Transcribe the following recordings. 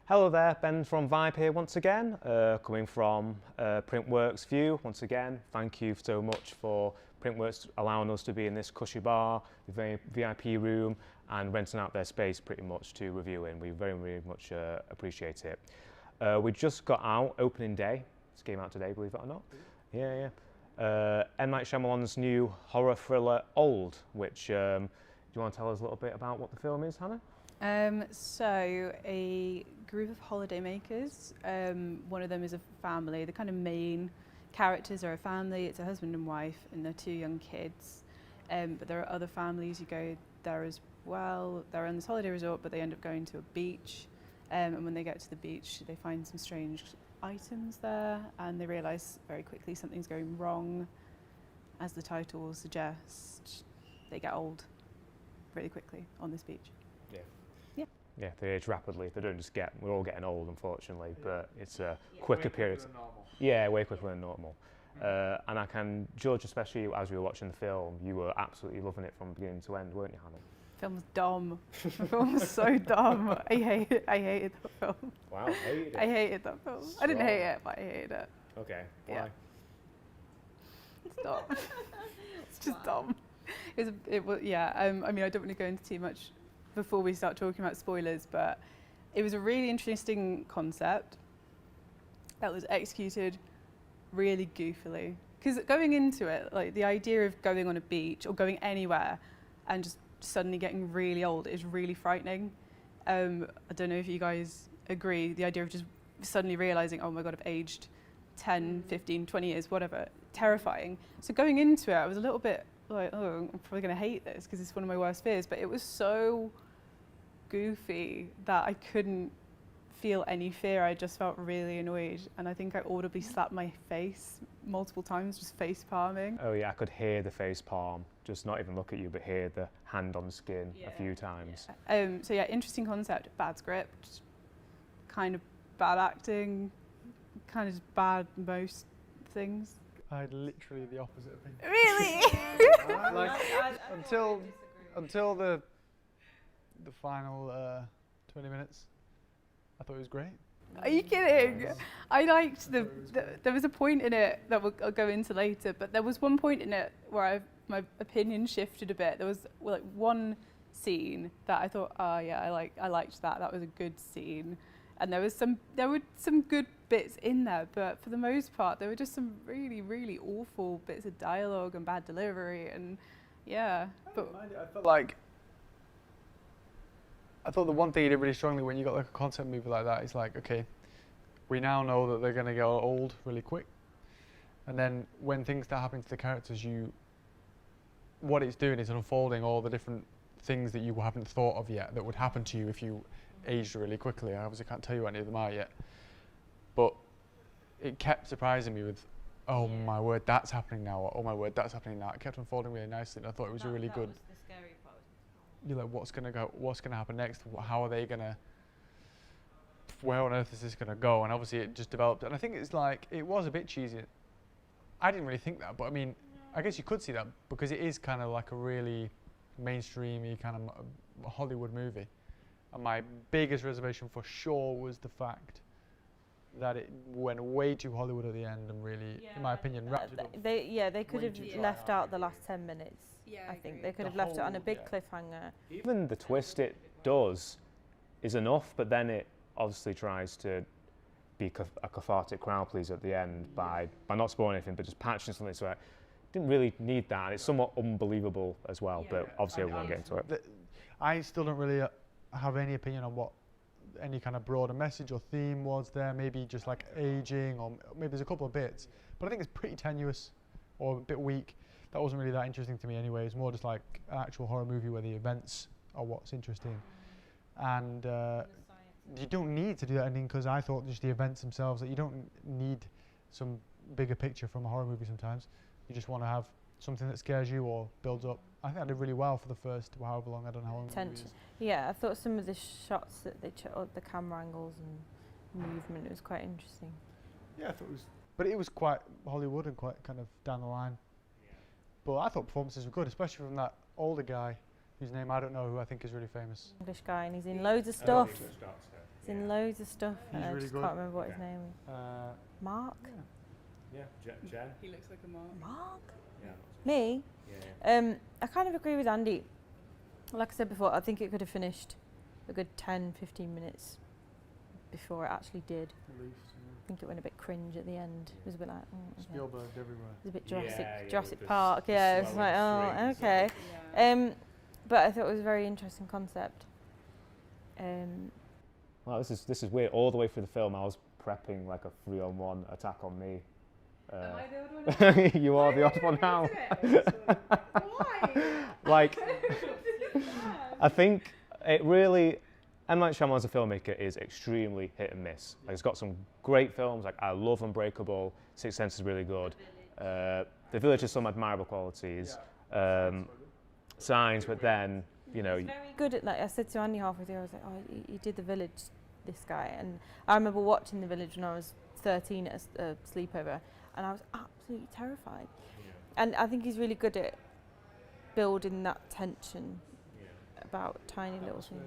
Hello there, Ben from Vibe here once again, coming from Printworks view. Once again, thank you so much for Printworks allowing us to be in this cushy bar, the VIP room, and renting out their space pretty much to review in. We very, very much appreciate it. We just got out, opening day. This came out today, believe it or not. Yeah. M. Night Shyamalan's new horror thriller, Old, which, do you want to tell us a little bit about what the film is, Hannah? So a group of holidaymakers, one of them is a family. The kind of main characters are a family. It's a husband and wife and their 2 young kids. But there are other families who go there as well. They're on this holiday resort, but they end up going to a beach. And when they get to the beach, they find some strange items there, and they realise very quickly something's going wrong. As the title will suggest, they get old really quickly on this beach. Yeah, they age rapidly. They don't just get, we're all getting old, unfortunately, but it's a quicker period. Yeah, way quicker than normal. And I can judge, especially as we were watching the film, you were absolutely loving it from beginning to end, weren't you, Hannah? The film's dumb. The film was so dumb. I hated that film. Wow, hated it? I hated that film. Strong. I didn't hate it, but I hated it. Okay, why? Yeah. It's dumb. It's just dumb. It was, yeah, I mean, I don't want to go into too much before we start talking about spoilers, but it was a really interesting concept that was executed really goofily. Because going into it, like the idea of going on a beach or going anywhere and just suddenly getting really old is really frightening. I don't know if you guys agree, the idea of just suddenly realising, oh my God, I've aged 10, 15, 20 years, whatever, terrifying. So going into it, I was a little bit like, oh, I'm probably going to hate this because it's one of my worst fears, but it was so goofy that I couldn't feel any fear. I just felt really annoyed, and I think I audibly slapped my face multiple times, just face palming. Oh yeah, I could hear the face palm, just not even look at you, but hear the hand on the skin a few times. So yeah, interesting concept, bad script, kind of bad acting, kind of just bad most things. I had literally the opposite opinion. Really? Like, until the final 20 minutes, I thought it was great. Are you kidding? I liked there was a point in it that I'll go into later, but there was one point in it where my opinion shifted a bit. There was like one scene that I thought, oh yeah, I liked that. That was a good scene. And there were some good bits in there, but for the most part, there were just some really, really awful bits of dialogue and bad delivery, and yeah. But I thought the one thing you did really strongly when you got like a concept movie like that is like, okay, we now know that they're going to get old really quick, and then when things start happening to the characters, what it's doing is unfolding all the different things that you haven't thought of yet that would happen to you if you aged really quickly. I obviously can't tell you any of them are yet, but it kept surprising me with, oh my word, that's happening now, or oh my word, that's happening now. It kept unfolding really nicely, and I thought it was really good. That was the scary part. You're like, what's gonna happen next? How are they gonna? Where on earth is this gonna go? And obviously, it just developed. And I think it's like it was a bit cheesy. I didn't really think that, but I mean, I guess you could see that because it is kind of like a really mainstreamy kind of Hollywood movie. And my biggest reservation for sure was the fact that it went way too Hollywood at the end and really, in my opinion, wrapped it up. They could have left out the last 10 minutes. Yeah, I think they could have left it on a big cliffhanger. Even the twist it does is enough, but then it obviously tries to be a cathartic crowd pleaser at the end by not spoiling anything, but just patching something so it didn't really need that. And it's somewhat unbelievable as well, but obviously everyone get into it. I still don't really have any opinion on what any kind of broader message or theme was there. Maybe just like aging, or maybe there's a couple of bits, but I think it's pretty tenuous or a bit weak. That wasn't really that interesting to me anyway. It's more just like an actual horror movie where the events are what's interesting. And you don't need to do that ending, because I thought just the events themselves, that you don't need some bigger picture from a horror movie sometimes. You just want to have something that scares you or builds up. I think I did really well for the first however long, I don't know how long the movie is. Yeah, I thought some of the shots that they took, the camera angles and movement, was quite interesting. Yeah, I thought it was, but it was quite Hollywood and quite kind of down the line. But I thought performances were good, especially from that older guy whose name I don't know, who I think is really famous. English guy, and he's in loads of stuff. He's in loads of stuff, and He's I really just good. can't remember what his Yeah. name is. Uh, Mark? yeah. Yeah, Jen. He looks like a mark. Mark? Yeah. Me? Yeah. I kind of agree with Andy. Like I said before, I think it could have finished a good 10, 15 minutes before it actually did. At least, I think it went a bit cringe at the end. It was a bit like, okay. Spielberg everywhere. It was a bit Yeah, Jurassic with the Park. Yeah, it was like, oh, slowing okay. strings, Yeah. But I thought it was a very interesting concept. Well, this is weird. All the way through the film, I was prepping like a 3-on-1 attack on me. Am I the odd one? You are the odd one now. Why? Like, I think it really, M. Night Shyamalan as a filmmaker is extremely hit and miss. Like, he's got some great films, like I love Unbreakable, Sixth Sense is really good. The Village has some admirable qualities. Signs, but then, you know. He's very good at, like I said to Andy halfway through, I was like, oh, he did The Village, this guy. And I remember watching The Village when I was 13 at a sleepover, and I was absolutely terrified. Yeah. And I think he's really good at building that tension about tiny little things.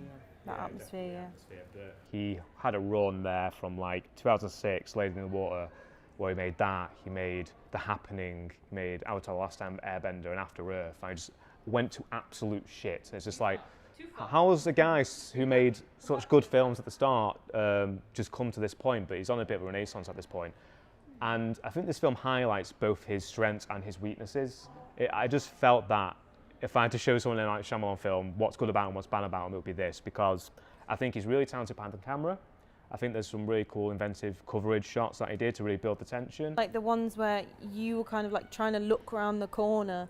That atmosphere, yeah. But he had a run there from like 2006, Lady in the Water, where he made that, he made The Happening, he made Avatar: The Last Airbender and After Earth. I just went to absolute shit. It's just like, how has the guy who made such good films at the start just come to this point? But he's on a bit of a renaissance at this point. And I think this film highlights both his strengths and his weaknesses. I just felt that if I had to show someone in a Shyamalan film what's good about him, what's bad about him, it would be this, because I think he's really talented behind the camera. I think there's some really cool, inventive coverage shots that he did to really build the tension. Like the ones where you were kind of like trying to look around the corner,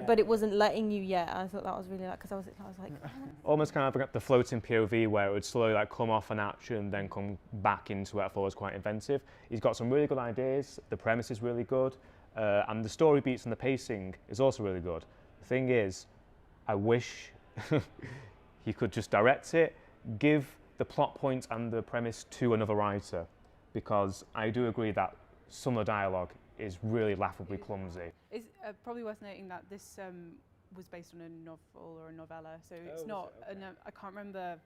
but it wasn't letting you yet. I thought that was really like, because I was like, Almost kind of like the floating POV where it would slowly like come off an action, then come back into it. I thought it was quite inventive. He's got some really good ideas. The premise is really good, and the story beats and the pacing is also really good. The thing is, I wish he could just direct it, give the plot points and the premise to another writer, because I do agree that some of the dialogue is really laughably clumsy. It's probably worth noting that this was based on a novel or a novella, so it's not. I can't remember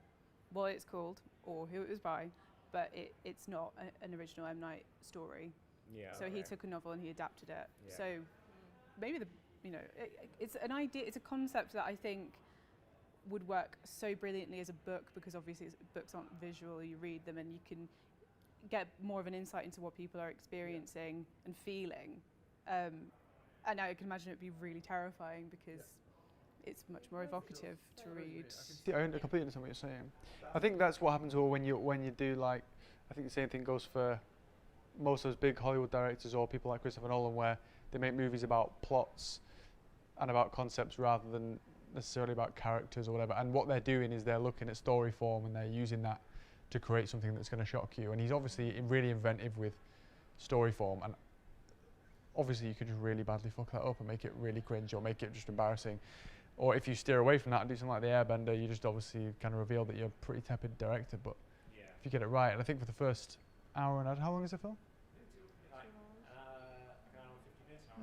what it's called or who it was by, but it's not an original M. Night story. Yeah. So he took a novel and he adapted it. Yeah. So maybe it's an idea. It's a concept that I think would work so brilliantly as a book, because obviously books aren't visual. You read them and you can get more of an insight into what people are experiencing and feeling. And I can imagine it'd be really terrifying because it's much more evocative to read. I completely understand what you're saying. I think that's what happens when you do, like, I think the same thing goes for most of those big Hollywood directors or people like Christopher Nolan, where they make movies about plots and about concepts rather than necessarily about characters or whatever. And what they're doing is they're looking at story form and they're using that to create something that's going to shock you. And he's obviously really inventive with story form, and obviously you could just really badly fuck that up and make it really cringe or make it just embarrassing. Or if you steer away from that and do something like The Airbender, you just obviously kind of reveal that you're a pretty tepid director. But if you get it right, and I think for the first hour and a half, how long is the film?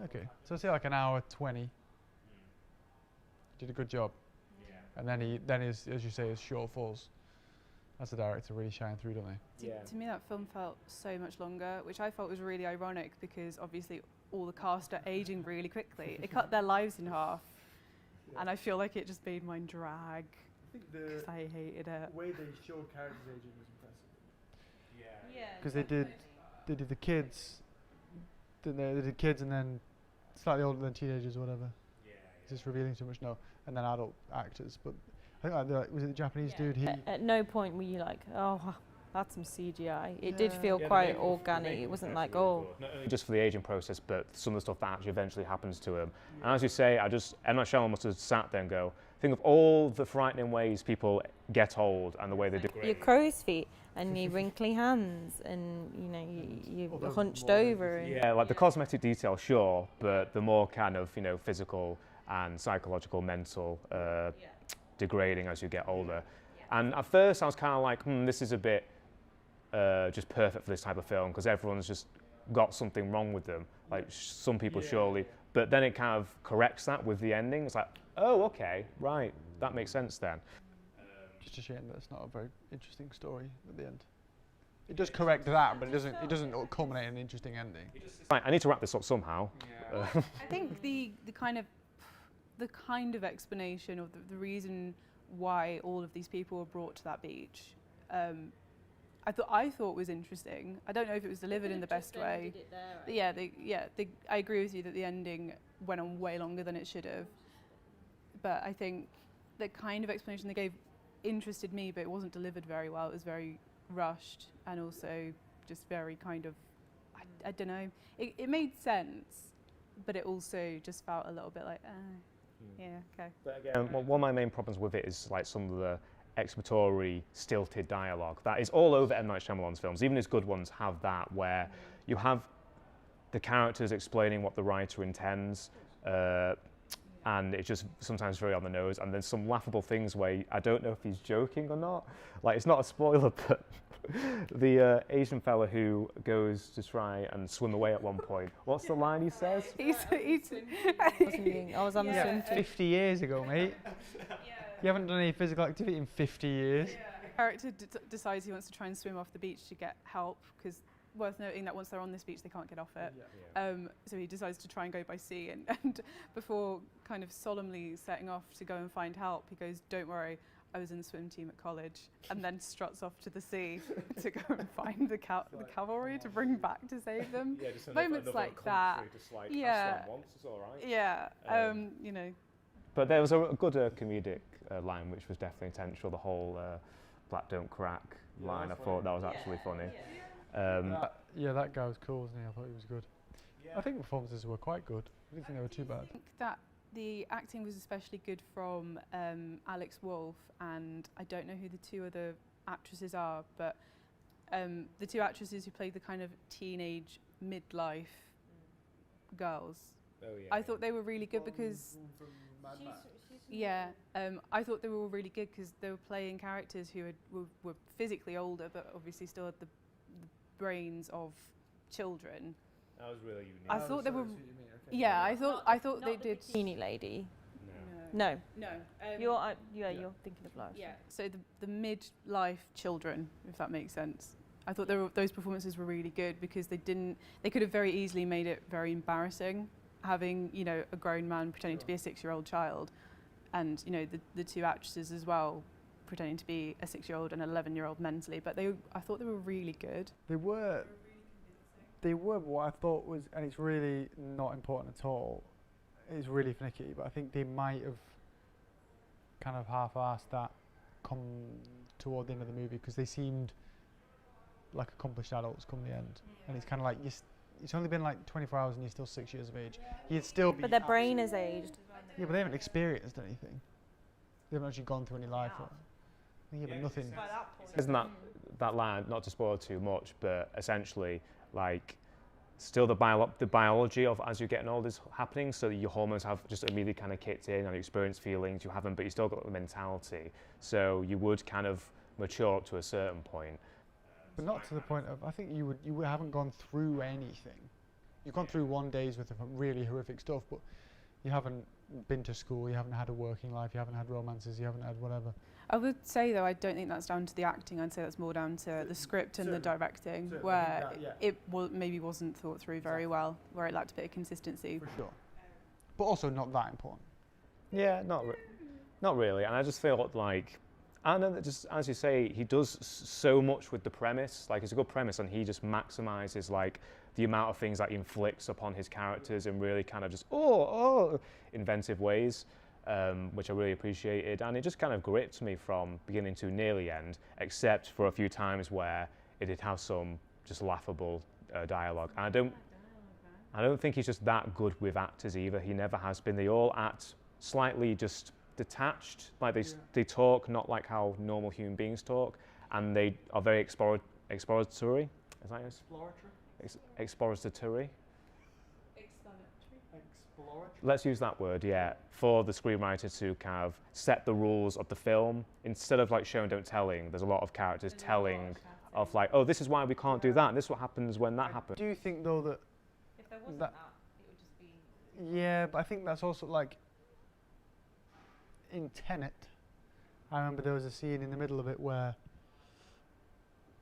Okay, so say like an hour 20. Did a good job. And then as you say, his shortfalls. As a director, really shine through, don't they? To me, that film felt so much longer, which I felt was really ironic because obviously all the cast are aging really quickly. It cut their lives in half, and I feel like it just made mine drag because I hated it. The way they showed characters aging was impressive. yeah. Because they did the kids, didn't they? They did kids and then slightly older than teenagers or whatever. It's just revealing too much now. And then adult actors, but I think was it the Japanese dude? At no point were you like, oh, that's some CGI. It did feel quite organic. It wasn't like, oh. Not only just for the aging process, but some of the stuff that actually eventually happens to him. And as you say, M. Night Shyamalan must have sat there and go, think of all the frightening ways people get old and the way they degrade. Your crow's feet and your wrinkly hands and, you're hunched over. And Like the cosmetic detail, sure, but the more kind of, physical and psychological, mental degrading as you get older. And at first I was kind of like, this is a bit just perfect for this type of film because everyone's just got something wrong with them. Like some people surely, but then it kind of corrects that with the ending. It's like, oh, okay, right, that makes sense then. Just a shame that it's not a very interesting story at the end. It does correct that, but it doesn't culminate in an interesting ending. Right, I need to wrap this up somehow. I think the kind of explanation of the reason why all of these people were brought to that beach, I thought was interesting. I don't know if it was delivered in the best way. But I agree with you that the ending went on way longer than it should have. But I think the kind of explanation they gave interested me, but it wasn't delivered very well. It was very rushed and also just very kind of, I don't know. It made sense, but it also just felt a little bit like, yeah, okay. But again, one of my main problems with it is like some of the explanatory, stilted dialogue that is all over M. Night Shyamalan's films. Even his good ones have that, where you have the characters explaining what the writer intends, and it's just sometimes very on the nose, and then some laughable things where I don't know if he's joking or not. Like, it's not a spoiler, but the Asian fella who goes to try and swim away at one point, what's the line he says? I was on the swim team. 50 years ago, mate. You haven't done any physical activity in 50 years. The character decides he wants to try and swim off the beach to get help, because worth noting that once they're on this beach they can't get off it. So he decides to try and go by sea, and before kind of solemnly setting off to go and find help, he goes, "Don't worry, I was in the swim team at college," and then struts off to the sea to go and find the cavalry to bring back to save them. Yeah, just Moments like that. Just like, Yeah. I swam once, it's all right. Yeah, you know. But there was a good comedic line which was definitely intentional. The whole "black don't crack" line. I thought that was actually funny. That guy was cool, wasn't he? I thought he was good. I think the performances were quite good. I didn't think they were too bad. I think that the acting was especially good from Alex Wolff, and I don't know who the two other actresses are, but the two actresses who played the kind of teenage midlife girls. Oh, yeah. I thought they were really good because I thought they were all really good because they were playing characters who were physically older, but obviously still had the brains of children. That was really unique. I thought they were. Yeah, I thought they did. Bikini lady. No. You're thinking of life. Yeah. So the midlife children, if that makes sense. I thought those performances were really good because they could have very easily made it very embarrassing, having, you know, a grown man pretending to be a 6-year-old child, and, you know, the two actresses as well pretending to be a 6-year-old and an 11-year-old mentally. But I thought they were really good. They were what I thought was, and it's really not important at all, it's really finicky, but I think they might have kind of half-assed that come toward the end of the movie, because they seemed like accomplished adults come the end. And it's kind of like, it's only been like 24 hours and you're still 6 years of age. You'd still be... But their brain has aged. Yeah, but they haven't experienced anything. They haven't actually gone through any life. Yeah, but nothing. Isn't that line, not to spoil too much, but essentially, like, still the biology of as you're getting older is happening, so your hormones have just immediately kind of kicked in and you experience feelings, you haven't, but you still got the mentality. So you would kind of mature up to a certain point. But not to the point of, I think you haven't gone through anything. You've gone through 1 days with really horrific stuff, but you haven't been to school, you haven't had a working life, you haven't had romances, you haven't had whatever. I would say, though, I don't think that's down to the acting. I'd say that's more down to the script and the directing, where it maybe wasn't thought through very well, where it lacked a bit of consistency. For sure. But also not that important. Yeah, not really. And I just feel like, I know that, just as you say, he does so much with the premise. Like, it's a good premise, and he just maximizes like the amount of things that he inflicts upon his characters in really kind of just inventive ways, which I really appreciated. And it just kind of gripped me from beginning to nearly end, except for a few times where it did have some just laughable dialogue. And I don't think he's just that good with actors either. He never has been. They all act slightly just detached, like they talk not like how normal human beings talk, and they are very exploratory. Is that exploratory? Exploratory. Let's use that word, yeah, for the screenwriter to kind of set the rules of the film. Instead of like show and don't telling, there's a lot of characters telling of like, oh, this is why we can't do that, and this is what happens when that happens. Do you think though that if there wasn't that, it would just be... Yeah, but I think that's also like in Tenet, I remember there was a scene in the middle of it where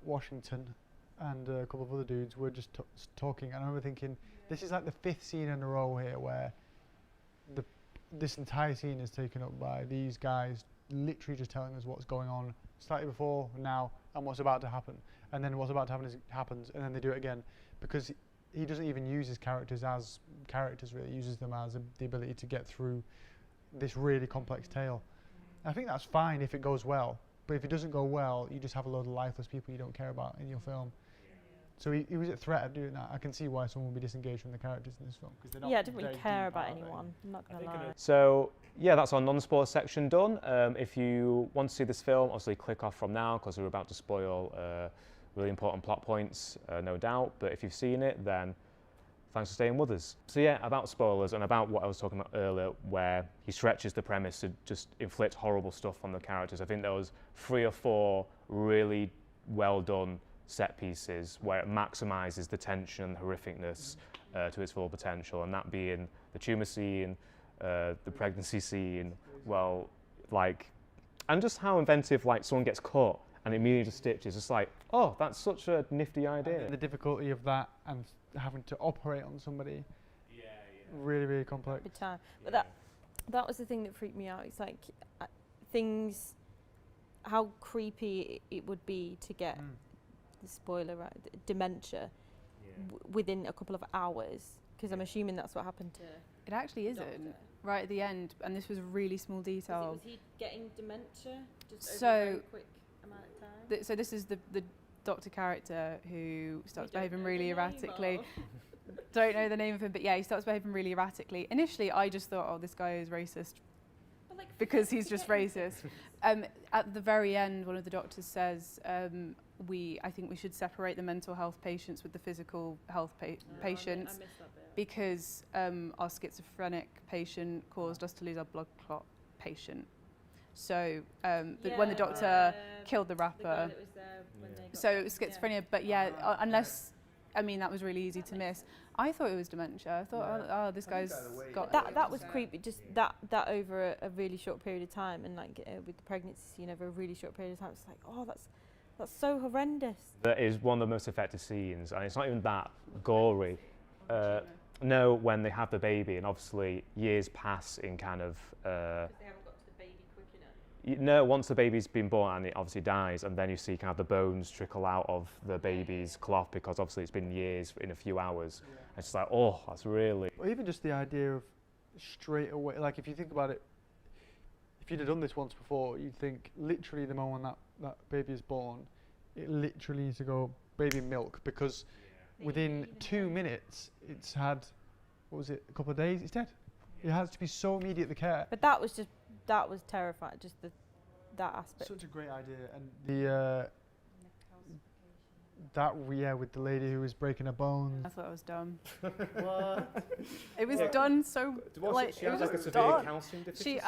Washington and a couple of other dudes were just talking, and I remember thinking, this is like the 5th scene in a row here where this entire scene is taken up by these guys literally just telling us what's going on slightly before, now, and what's about to happen. And then what's about to happen happens, and then they do it again. Because he doesn't even use his characters as characters, really. He uses them as the ability to get through this really complex tale. And I think that's fine if it goes well. But if it doesn't go well, you just have a load of lifeless people you don't care about in your film. So he was a threat at doing that. I can see why someone would be disengaged from the characters in this film. Yeah, I didn't really care about anyone, I'm not going to lie. So yeah, that's our non-spoiler section done. If you want to see this film, obviously click off from now because we're about to spoil really important plot points, no doubt. But if you've seen it, then thanks for staying with us. So yeah, about spoilers and about what I was talking about earlier, where he stretches the premise to just inflict horrible stuff on the characters. I think there was 3 or 4 really well done set pieces where it maximises the tension and horrificness to its full potential, and that being the tumour scene, the pregnancy scene, well, like, and just how inventive, like, someone gets cut and immediately just stitches. It's like, oh, that's such a nifty idea. The difficulty of that and having to operate on somebody, really, really complex. Big time. But that was the thing that freaked me out. It's like things, how creepy it would be to get the spoiler right, dementia within a couple of hours, because I'm assuming that's what happened to. It actually isn't. Right at the end, and this was a really small detail. Was he getting dementia just So, over a very quick amount of time? So this is the doctor character who starts behaving really erratically. Don't know the name of him, but yeah, he starts behaving really erratically. Initially, I just thought, oh, this guy is racist because he's just racist. At the very end, one of the doctors says, I think we should separate the mental health patients with the physical health patients. I missed that bit. Because our schizophrenic patient caused us to lose our blood clot patient. So when the doctor killed the rapper, the guy that was there when they got so it was schizophrenia. But yeah, unless, I mean, that was really easy to miss. I thought it was dementia. I thought, oh, this guy's got... That was creepy, just that over a really short period of time, and like with the pregnancy scene over a really short period of time, it's like, oh, that's so horrendous. That is one of the most effective scenes, and it's not even that gory. No, when they have the baby, and obviously years pass in kind of... Because they haven't got to the baby quick enough. No, once the baby's been born and it obviously dies, and then you see kind of the bones trickle out of the baby's cloth because obviously it's been years in a few hours. Yeah. It's just like, oh, that's really... Or even just the idea of straight away, like if you think about it, if you'd have done this once before, you'd think literally the moment that baby is born, it literally needs to go baby milk, because within 2 minutes, it's had, what was it, a couple of days, it's dead. It has to be so immediate, the care. But that was terrifying, just that aspect. Such a great idea, and the with the lady who was breaking her bones. I thought it was dumb. What? It was done so, like, she it had was like a just severe done. calcium deficiency?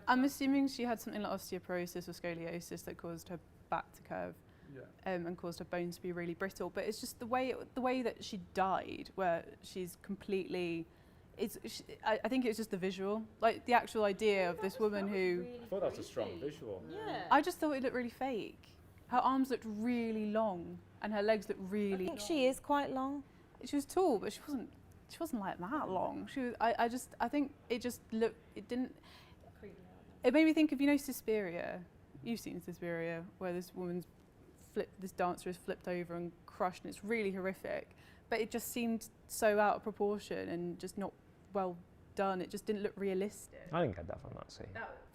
I'm assuming she had something like osteoporosis or scoliosis that caused her back to curve. And caused her bones to be really brittle, but it's just the way that she died, where she's completely. I think it's just the visual, like the actual idea of this woman who. I thought that was a strong visual. Yeah. I just thought it looked really fake. Her arms looked really long, and her legs looked really. I think she is quite long. She was tall, but she wasn't like that long. She was. I think it just looked. It didn't. It made me think of Suspiria. You've seen Suspiria, where this dancer is flipped over and crushed, and it's really horrific, but it just seemed so out of proportion and just not well done. It just didn't look realistic. I didn't get that from that scene.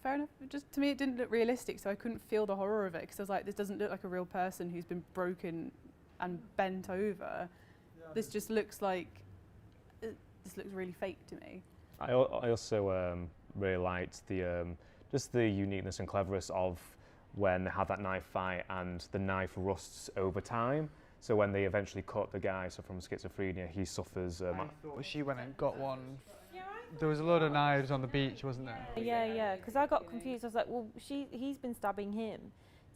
Fair enough. To me, it didn't look realistic, so I couldn't feel the horror of it, because I was like, this doesn't look like a real person who's been broken and bent over. This just looks like, this looks really fake to me. I also really liked the just the uniqueness and cleverness of when they have that knife fight and the knife rusts over time. So when they eventually cut the guy, so from schizophrenia, he suffers... I thought she went and got one. There was a load of knives on the beach, wasn't there? Yeah, because I got confused. I was like, well, he's been stabbing him,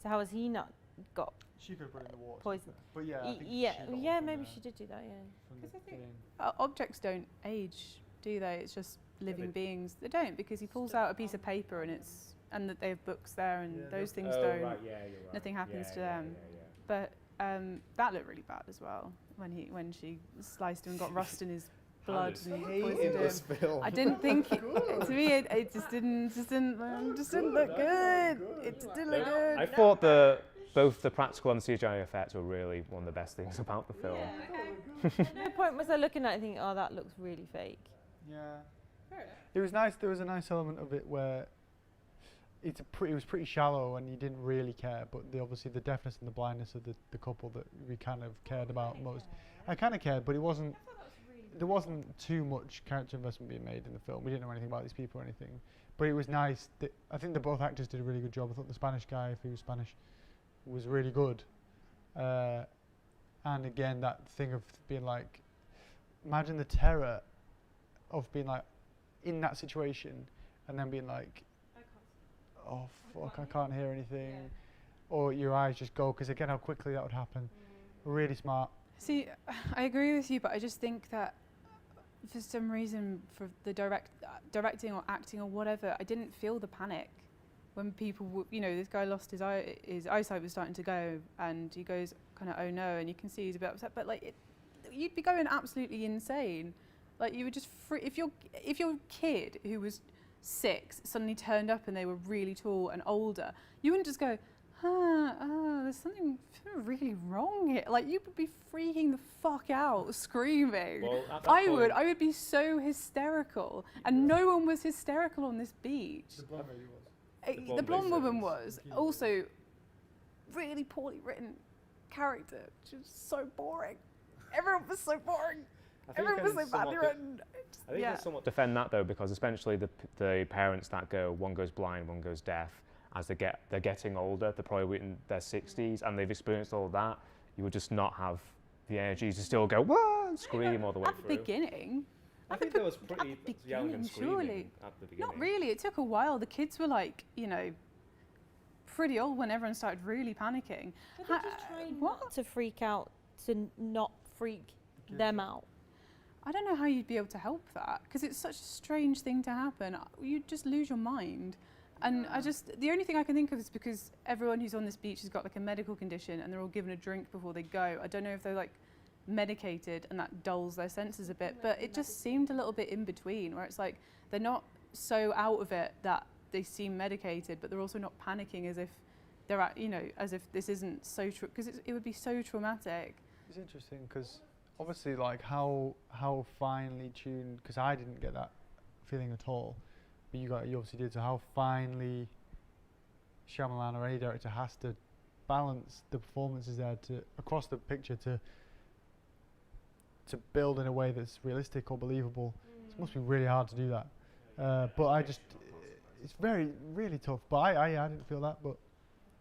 so how has he not got She could have put it in the water. poison? But yeah, I think maybe she did do that, yeah. Because I think objects don't age, do they? It's just living beings. They don't, because he pulls out a piece of paper and it's and that they have books there, and Yeah, those things Oh, don't. right, yeah, you're right. Nothing happens Yeah, to yeah, them. yeah, yeah. But that looked really bad as well when she sliced him and got rust in his blood and poisoned him. film. I didn't think it, to me it just didn't look good. It just didn't look good. I thought both the practical and CGI effects were really one of the best things about the film. No point was I looking at it thinking, oh, that looks really fake. Yeah. It was nice. There was a nice element of it where it was pretty shallow and you didn't really care, but obviously the deafness and the blindness of the couple that we kind of cared about most. I kind of cared, but it wasn't. There wasn't too much character investment being made in the film. We didn't know anything about these people or anything, but it was nice. I think that both actors did a really good job. I thought the Spanish guy, if he was Spanish, was really good. And again, that thing of being like, imagine the terror of being like in that situation and then being like, oh fuck, I can't hear anything, or your eyes just go, because again, how quickly that would happen. Really smart. See, I agree with you, but I just think that for some reason, for the directing or acting or whatever, I didn't feel the panic when people, this guy lost his eyesight was starting to go, and he goes kind of, oh no, and you can see he's a bit upset, but like, you'd be going absolutely insane. Like, you would just if your kid who was 6 suddenly turned up and they were really tall and older, you wouldn't just go, there's something really wrong here. Like, you would be freaking the fuck out, screaming. Well, I would be so hysterical, and no one was hysterical on this beach. The blonde lady was. The blonde woman was also really poorly written character. She was so boring. Everyone was so boring. Everyone was so badly written. I think you can somewhat defend that though, because especially the parents that go, one goes blind, one goes deaf, as they're getting older, they're probably in their 60s and they've experienced all that. You would just not have the energy to still go whoa and scream all the way at through. the beginning. I think there was pretty yelling and screaming surely. at the beginning. Not really. It took a while. The kids were like, pretty old when everyone started really panicking. But they're just trying not to freak out, to not freak them out. I don't know how you'd be able to help that, because it's such a strange thing to happen. You'd just lose your mind. And the only thing I can think of is because everyone who's on this beach has got like a medical condition and they're all given a drink before they go. I don't know if they're like medicated and that dulls their senses a bit, but it just seemed a little bit in between, where it's like they're not so out of it that they seem medicated, but they're also not panicking as if they're at, as if this isn't so because it would be so traumatic. It's interesting because obviously, like how finely tuned, because I didn't get that feeling at all, but you obviously did. So how finely Shyamalan or any director has to balance the performances there across the picture to build in a way that's realistic or believable. It must be really hard to do that. But it's really tough. But I didn't feel that. But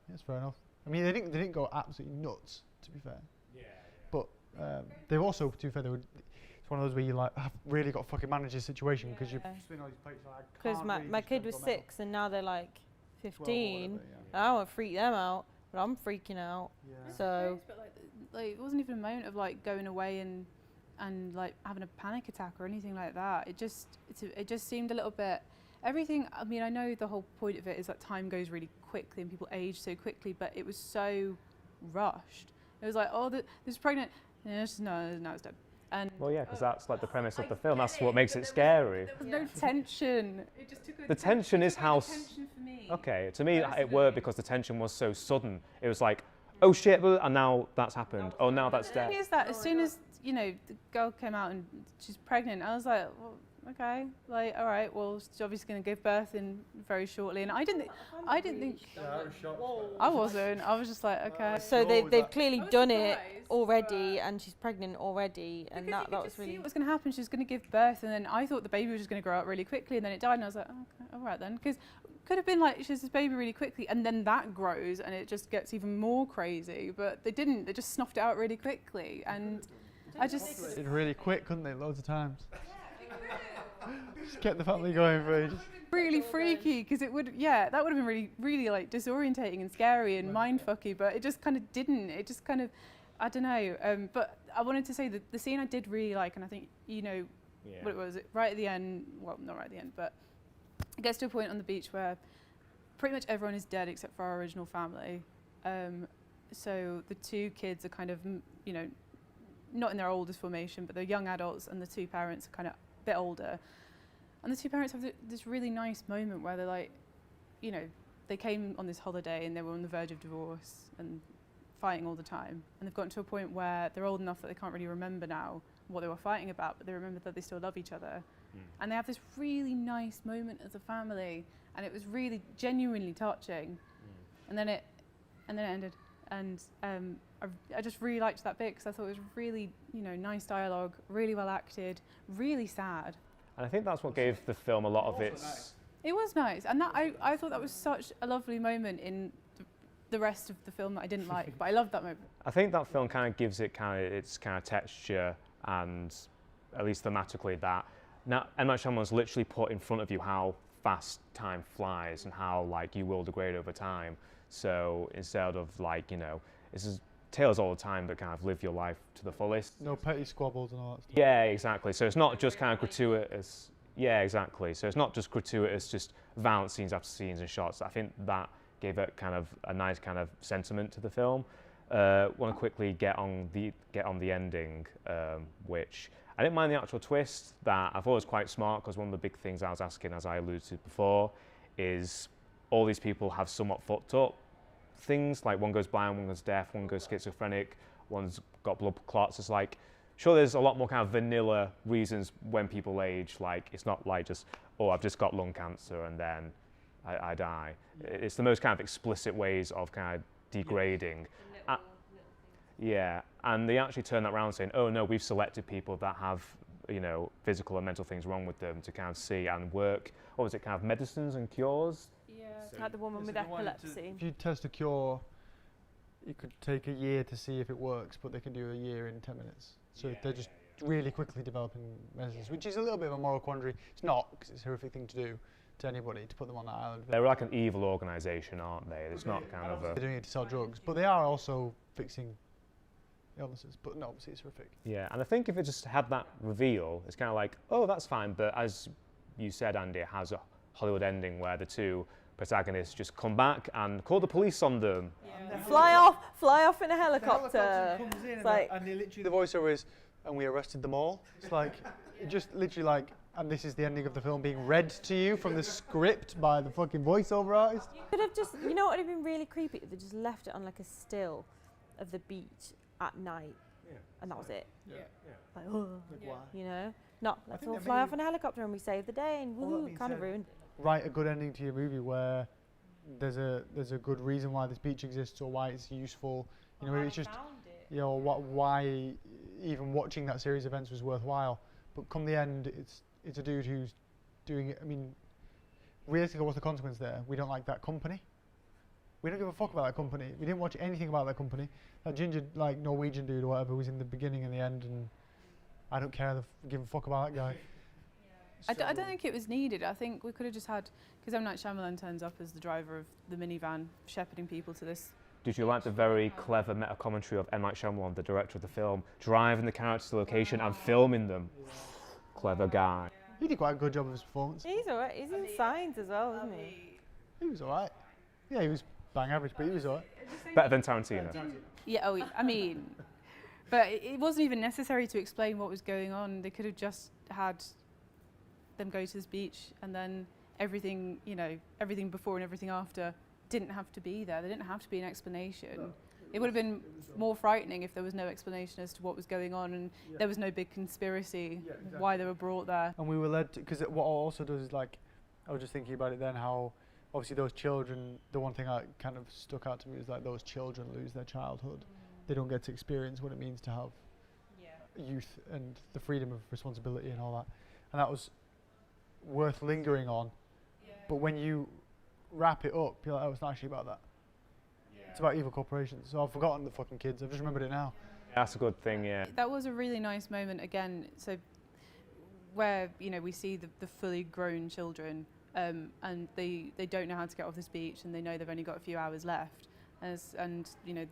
that's fair enough. I mean, they didn't go absolutely nuts, to be fair. Yeah. But they also, to be fair, it's one of those where you like have really got to fucking manage the situation because you spin all these plates. Because my kid was 6 and now they're like 15. Whatever, I don't want to freak them out, but I'm freaking out. Yeah. So But like it wasn't even a moment of like going away and like having a panic attack or anything like that. It just seemed a little bit. Everything. I mean, I know the whole point of it is that time goes really quickly and people age so quickly, but it was so rushed. It was like, oh, this is pregnant. No, it's dead. And Well, yeah, because that's like the premise of the film. That's what makes it scary. there was no tension. It just took The tension is how. tension for me. Okay, to me it worked because the tension was so sudden. It was like, oh shit, and now that's happened. Oh, now that's The dead. thing is that as soon as the girl came out and she's pregnant, I was like, well, okay, like, all right, well, she's obviously going to give birth in very shortly, and I didn't think. I wasn't. I was just like, okay. So they've clearly done it already, and she's pregnant already, and that was really. What was going to happen? She was going to give birth, and then I thought the baby was just going to grow up really quickly, and then it died, and I was like, oh, okay, all right then, because could have been like she has this baby really quickly, and then that grows, and it just gets even more crazy. But they didn't. They just snuffed it out really quickly, and I just. Did really quick, couldn't they? Loads of times. Just kept the family going for ages. Really freaky, because that would have been really, really like disorientating and scary and mindfucky, but it just kind of didn't. It just kind of, I don't know. But I wanted to say that the scene I did really like, and I think what it was, right at the end. Well, not right at the end, but it gets to a point on the beach where pretty much everyone is dead except for our original family. So the two kids are kind of, you know, not in their oldest formation, but they're young adults, and the two parents are kind of a bit older. And the two parents have this really nice moment where they're like, you know, they came on this holiday and they were on the verge of divorce and fighting all the time. And they've gotten to a point where they're old enough that they can't really remember now what they were fighting about, but they remember that they still love each other. And they have this really nice moment as a family, and it was really genuinely touching. And then it ended. And I just really liked that bit because I thought it was really, you know, nice dialogue, really well acted, really sad. And I think that's what gave the film a lot of its... It was nice, and that I thought that was such a lovely moment in the rest of the film that I didn't like, but I loved that moment. I think that film kind of gives it its kind of texture, and at least thematically that. Now, M. Night Shyamalan's literally put in front of you how fast time flies and how like you will degrade over time. So instead of like, you know, this is tales all the time that kind of live your life to the fullest. No petty squabbles and all that stuff. Yeah, exactly. So it's not just kind of gratuitous. Yeah, exactly. So it's not just gratuitous, just violent scenes after scenes and shots. I think that gave it kind of a nice kind of sentiment to the film. Want to quickly get on the ending, which I didn't mind the actual twist. That I thought was quite smart, because one of the big things I was asking, as I alluded to before, is all these people have somewhat fucked up things. Like one goes blind, one goes deaf, one goes schizophrenic, one's got blood clots. It's like, sure, there's a lot more kind of vanilla reasons when people age. Like, it's not like just, oh, I've just got lung cancer and then I die. It's the most kind of explicit ways of kind of degrading. Yeah, and they actually turn that around saying, oh no, we've selected people that have, you know, physical and mental things wrong with them to kind of see and work, what was it, kind of medicines and cures? Yeah, like the woman with epilepsy. If you test a cure, it could take a year to see if it works, but they can do a year in 10 minutes. So they're just really quickly developing medicines, which is a little bit of a moral quandary. It's not, because it's a horrific thing to do to anybody, to put them on that island. They're like an evil organisation, aren't they? It's not kind of a... They're doing it to sell drugs, but they are also fixing illnesses, but no, obviously it's horrific. Yeah, and I think if it just had that reveal, it's kind of like, oh, that's fine, but as you said, Andy, it has a Hollywood ending where the two protagonists just come back and call the police on them. Yeah. Fly off in a helicopter. The helicopter comes in and they literally, the voiceover is, and we arrested them all. It's like, just literally like, and this is the ending of the film being read to you from the script by the fucking voiceover artist. You could have just, you know what would have been really creepy? If they just left it on like a still of the beach at night, and that was it. Like, oh, you know, not let's all fly off in a helicopter and we save the day and woohoo, kind of ruined it. Write a good ending to your movie where there's a good reason why this beach exists or why it's useful. You know, maybe it's just, you know, why even watching that series of events was worthwhile. But come the end, it's a dude who's doing it. I mean, realistically, what's the consequence there? We don't like that company. We don't give a fuck about that company. We didn't watch anything about that company. That ginger, like, Norwegian dude or whatever was in the beginning and the end, and I don't care, give a fuck about that guy. I don't think it was needed. I think we could have just had, because M. Night Shyamalan turns up as the driver of the minivan, shepherding people to this. Did you like the very clever meta-commentary of M. Night Shyamalan, the director of the film, driving the characters to location and filming them? Clever guy. He did quite a good job of his performance. He's alright. He's in Signs as well, isn't he? He was alright. Yeah, he was bang average, but he was alright. Better than Tarantino. Yeah, oh, I mean, but it wasn't even necessary to explain what was going on. They could have just had them go to this beach, and then everything, you know, everything before and everything after didn't have to be there. There didn't have to be an explanation. It would have been more frightening if there was no explanation as to what was going on and there was no big conspiracy why they were brought there. And we were led to, because what it also does is, like, I was just thinking about it then, how obviously those children, the one thing that kind of stuck out to me is like those children lose their childhood. They don't get to experience what it means to have youth and the freedom of responsibility and all that. And that was worth lingering on. But when you wrap it up, you're like, oh, it's not actually about that. It's about evil corporations. So I've forgotten the fucking kids. I've just remembered it now. That's a good thing, yeah. That was a really nice moment again. So where, you know, we see the fully grown children and they don't know how to get off this beach and they know they've only got a few hours left. And you know,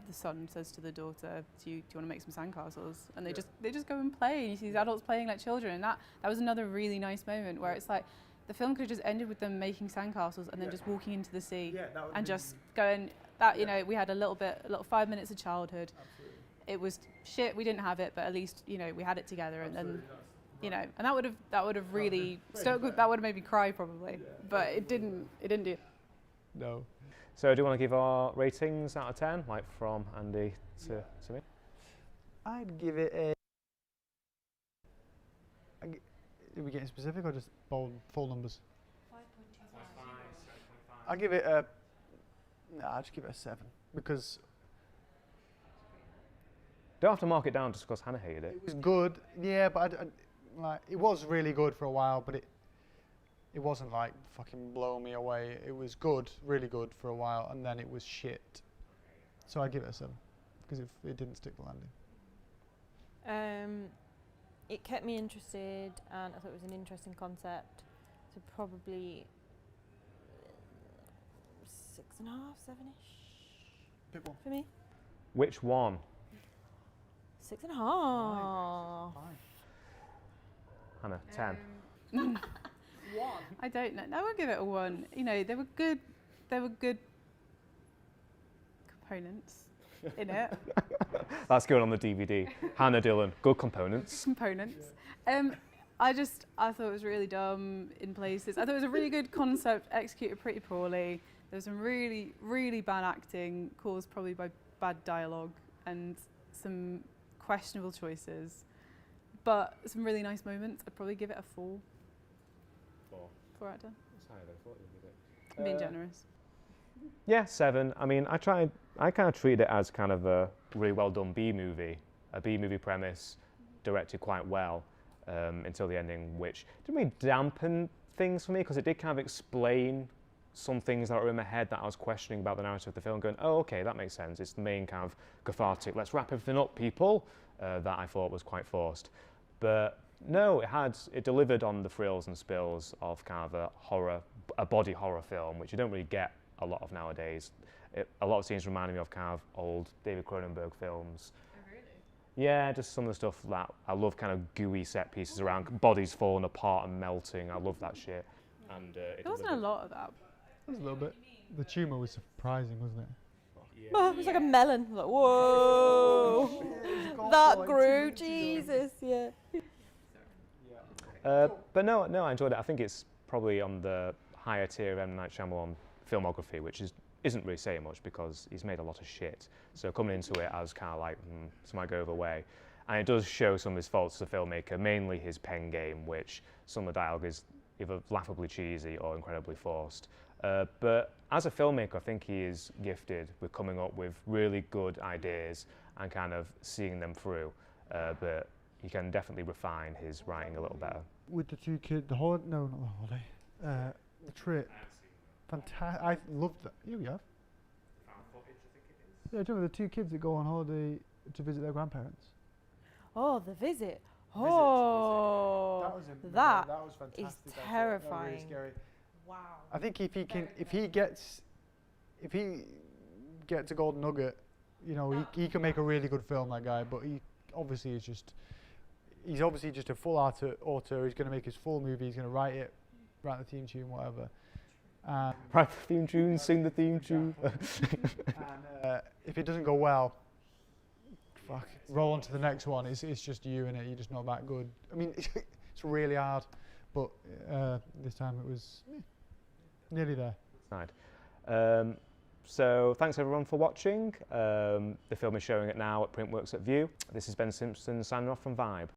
the son says to the daughter, do you want to make some sandcastles? And they just go and play. And you see these adults playing like children. And that was another really nice moment where it's like, the film could have just ended with them making sandcastles and then just walking into the sea that and just going, that, you know, we had a little 5 minutes of childhood. Absolutely. It was shit, we didn't have it, but at least, you know, we had it together, and then, you know, and that would have really stuck with, that would have made me cry probably, but it didn't do. No. So do you want to give our ratings out of 10, like from Andy to me? I'd give it a... Are we getting specific or just bold, full numbers? 5.25. I'll give it a... Nah, I'll just give it a 7 because Don't have to mark it down just because Hannah hated it. it was good. Yeah, but like it was really good for a while, but it wasn't like fucking blow me away. It was good, really good for a while, and then it was shit. So I'd give it a 7 because it didn't stick the landing. It kept me interested, and I thought it was an interesting concept. So probably 6.5, 7-ish Bit more. for me. Which one? 6.5. Hannah, 10. I don't know. I would give it a 1. You know, there were good components in it. That's going on the DVD. Hannah Dillon, good components. Components. I thought it was really dumb in places. I thought it was a really good concept, executed pretty poorly. There was some really, really bad acting, caused probably by bad dialogue and some questionable choices. But some really nice moments. I'd probably give it a 4. 4 out of 10. That's higher than I thought you would give it. I'm being generous. Yeah, 7. I mean, I kind of treated it as kind of a really well done B-movie, a B-movie premise, directed quite well until the ending, which didn't really dampen things for me because it did kind of explain some things that were in my head that I was questioning about the narrative of the film, going, oh, okay, that makes sense. It's the main kind of cathartic, let's wrap everything up, people, that I thought was quite forced. But no, it delivered on the frills and spills of kind of a body horror film, which you don't really get a lot of nowadays. A lot of scenes reminded me of kind of old David Cronenberg films. Oh, really? Yeah, just some of the stuff that I love, kind of gooey set pieces around bodies falling apart and melting. I love that shit. And There wasn't a lot of that. It was a little bit. The tumour was surprising, wasn't it? Oh, it was like a melon. Like, whoa, that grew, Jesus, yeah. But no, I enjoyed it. I think it's probably on the higher tier of M. Night Shyamalan filmography, which isn't really saying much because he's made a lot of shit. So coming into it as kind of like, this might go the way. And it does show some of his faults as a filmmaker, mainly his pen game, which some of the dialogue is either laughably cheesy or incredibly forced. But as a filmmaker, I think he is gifted with coming up with really good ideas and kind of seeing them through. But he can definitely refine his writing a little better. With the 2 kids, not the holiday, the trip. Fantastic. I loved that. Yeah, we have. Yeah, do you remember the 2 kids that go on holiday to visit their grandparents? Oh, the visit. Oh, that was fantastic. is That was terrifying. really scary. Wow. I think if he gets a golden nugget, you know, he can make a really good film, that guy. But he's obviously just a full author. He's going to make his full movie. He's going to write it, write the theme tune, whatever. Write the theme tune, sing the theme tune. And if it doesn't go well, fuck, roll on to the next one. It's just you in it. You're just not that good. I mean, it's really hard, but this time it was nearly there. Right. So thanks everyone for watching. The film is showing it now at Printworks at View. This is Ben Simpson signing off from Vibe.